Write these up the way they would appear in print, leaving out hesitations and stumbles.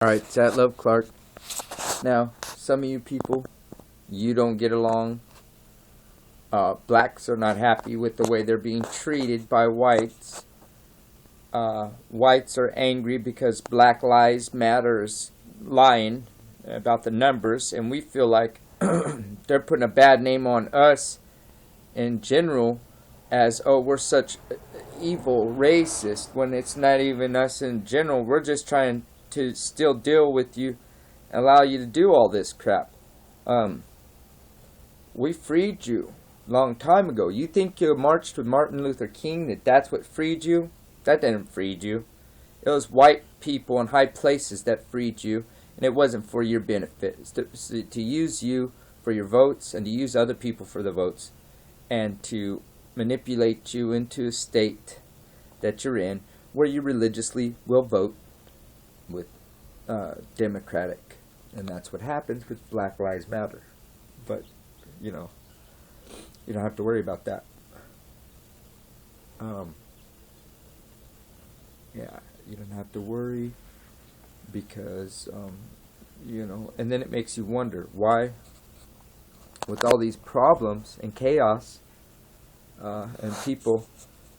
Alright, it's at Love Clark. Now, some of you people, you don't get along. Blacks are not happy with the way they're being treated by whites. Whites are angry because Black Lives Matter is lying about the numbers, and we feel like they're putting a bad name on us in general as, oh, we're such evil racist, when it's not even us in general. We're just trying to still deal with you, allow you to do all this crap. We freed you a long time ago. You think you marched with Martin Luther King, that's what freed you? That didn't free you. It was white people in high places that freed you, and it wasn't for your benefit. It's to use you for your votes, and to use other people for the votes, and to manipulate you into a state that you're in where you religiously will vote with Democratic. And that's what happens with Black Lives Matter. But, you know, you don't have to worry about that. Yeah, you don't have to worry because, you know, and then it makes you wonder why, with all these problems and chaos, and people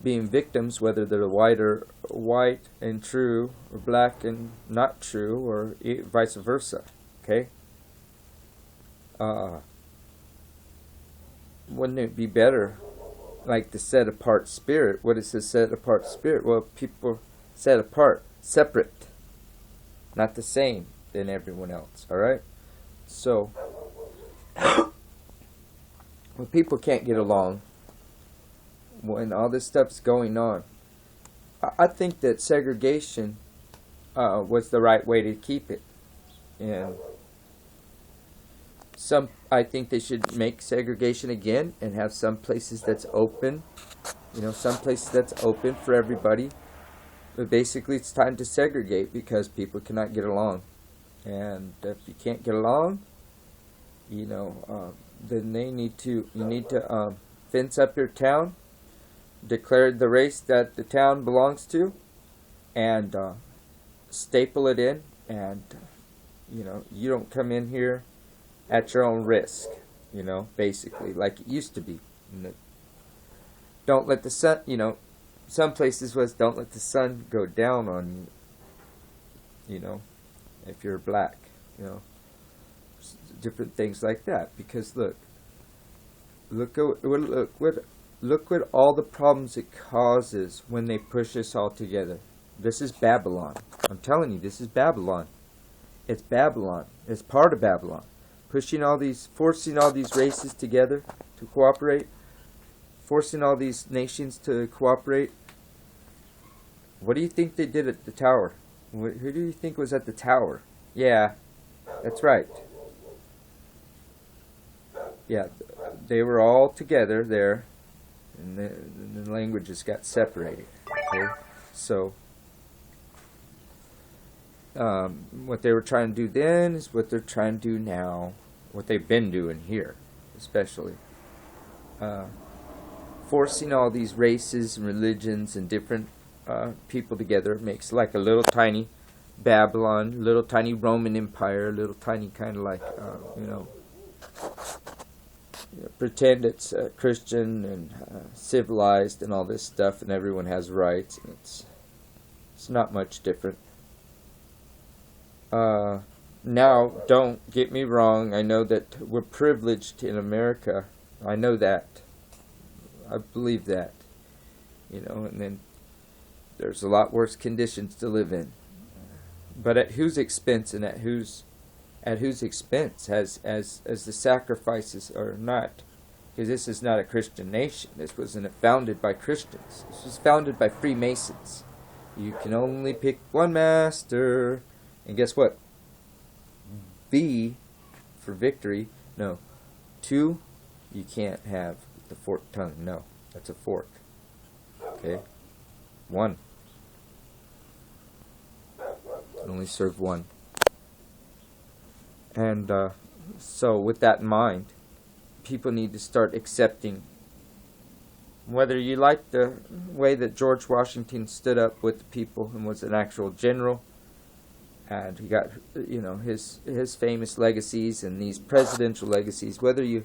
being victims, whether they're white and true, or black and not true, or vice versa. Okay. Wouldn't it be better, like the set apart spirit? What is the set apart spirit? Well, people set apart, separate, not the same than everyone else. All right. So when people can't get along, when all this stuff's going on, I think that segregation was the right way to keep it. And I think they should make segregation again and have some places that's open. You know, some places that's open for everybody. But basically, it's time to segregate because people cannot get along. And if you can't get along, you know, then you need to fence up your town, declare the race that the town belongs to, and staple it in, and you know, you don't come in here at your own risk, you know, basically, like it used to be. Don't let the sun, you know, some places was don't let the sun go down on you, you know, if you're black, you know, different things like that. Because look what all the problems it causes when they push us all together. This is Babylon. I'm telling you, this is Babylon. It's Babylon. It's part of Babylon. Forcing all these races together to cooperate, forcing all these nations to cooperate. What do you think they did at the tower? Who do you think was at the tower? Yeah, that's right. Yeah, they were all together there, and the languages got separated. Okay, so what they were trying to do then is what they're trying to do now. What they've been doing here, especially forcing all these races and religions and different people together makes like a little tiny Babylon, little tiny Roman Empire, little tiny kind of like you know, pretend it's Christian and civilized and all this stuff, and everyone has rights, and it's not much different. Now, don't get me wrong, I know that we're privileged in America. I know that. I believe that. You know, and then there's a lot worse conditions to live in. But at whose expense, and at whose expense as the sacrifices are not? Because this is not a Christian nation. This wasn't founded by Christians. This was founded by Freemasons. You can only pick one master. And guess what? V for victory. No. 2, you can't have the forked tongue. No, that's a fork. Okay? 1. Can only serve 1. And so with that in mind, people need to start accepting, whether you like the way that George Washington stood up with the people and was an actual general, and he got, you know, his famous legacies and these presidential legacies. Whether you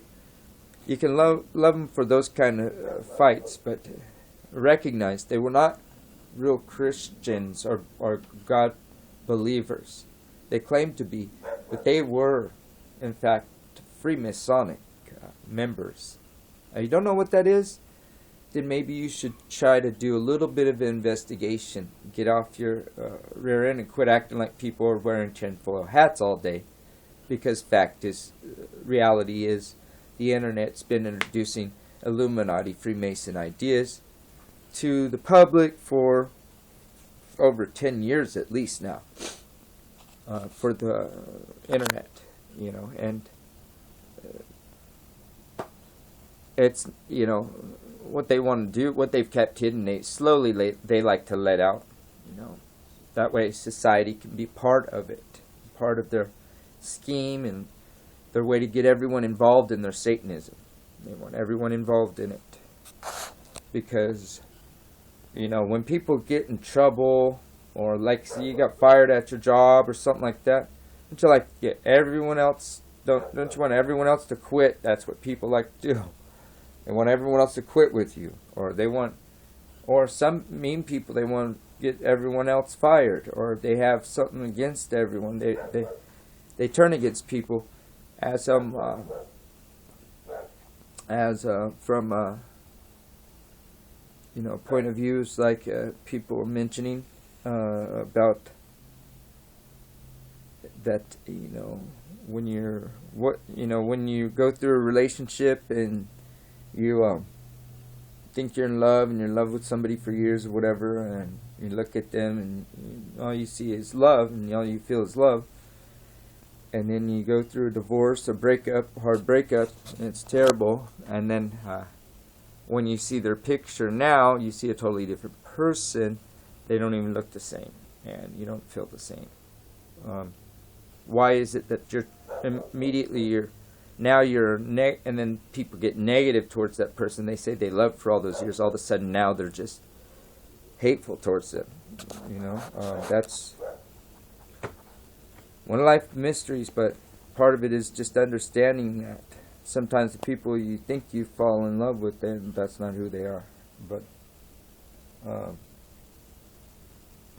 can love him for those kind of fights, but recognize they were not real Christians or God believers. They claimed to be, but they were, in fact, Freemasonic members. You don't know what that is? Then maybe you should try to do a little bit of investigation. Get off your rear end and quit acting like people are wearing tinfoil hats all day. Because reality is, the internet's been introducing Illuminati, Freemason ideas to the public for over 10 years at least now. For the internet, you know, and it's, you know, what they want to do, what they've kept hidden, they like to let out, you know. That way society can be part of it, part of their scheme and their way to get everyone involved in their Satanism. They want everyone involved in it. Because, you know, when people get in trouble, or like, see, you got fired at your job or something like that, don't you like get everyone else, don't you want everyone else to quit? That's what people like to do. They want everyone else to quit with you, or some mean people, they want to get everyone else fired, or they have something against everyone. They turn against people as from you know, point of views like people were mentioning about that, you know, when you go through a relationship and you think you're in love and you're in love with somebody for years or whatever, and you look at them and all you see is love and all you feel is love, and then you go through a divorce, a hard breakup, and it's terrible, and then when you see their picture now, you see a totally different person. They don't even look the same, and you don't feel the same. Why is it that you're and then people get negative towards that person they say they loved for all those years. All of a sudden now they're just hateful towards them. You know, that's one of life's mysteries, but part of it is just understanding that sometimes the people you think you fall in love with, then that's not who they are. But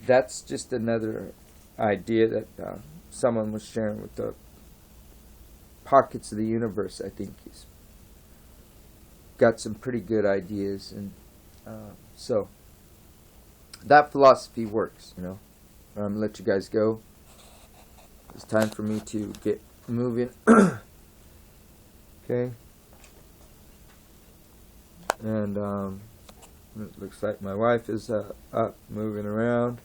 that's just another idea that someone was sharing with the Pockets of the Universe. I think he's got some pretty good ideas, and so that philosophy works, you know. I'm gonna let you guys go. It's time for me to get moving. Okay, and it looks like my wife is up moving around,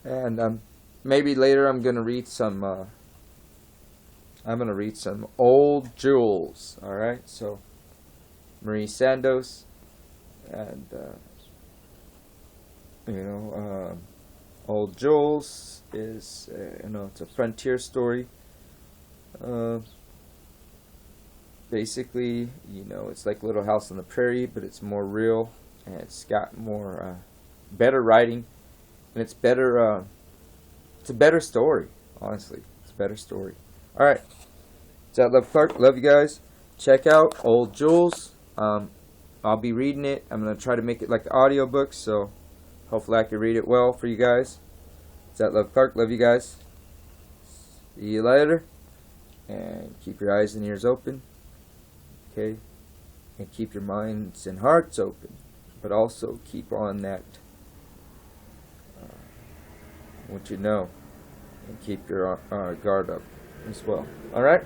and maybe later I'm gonna read some old jewels. All right, so Marie Sandos, and Old Jewels is it's a frontier story. Basically, it's like Little House on the Prairie, but it's more real, and it's got more better writing, and it's better. It's a better story, honestly. It's a better story. All right, it's that Love Clark. Love you guys. Check out Old Jewels. I'll be reading it. I'm gonna try to make it like an audiobook, so hopefully I can read it well for you guys. It's that Love Clark. Love you guys. See you later, and keep your eyes and ears open. Okay, and keep your minds and hearts open, but also keep on that what you know, and keep your guard up as well. All right.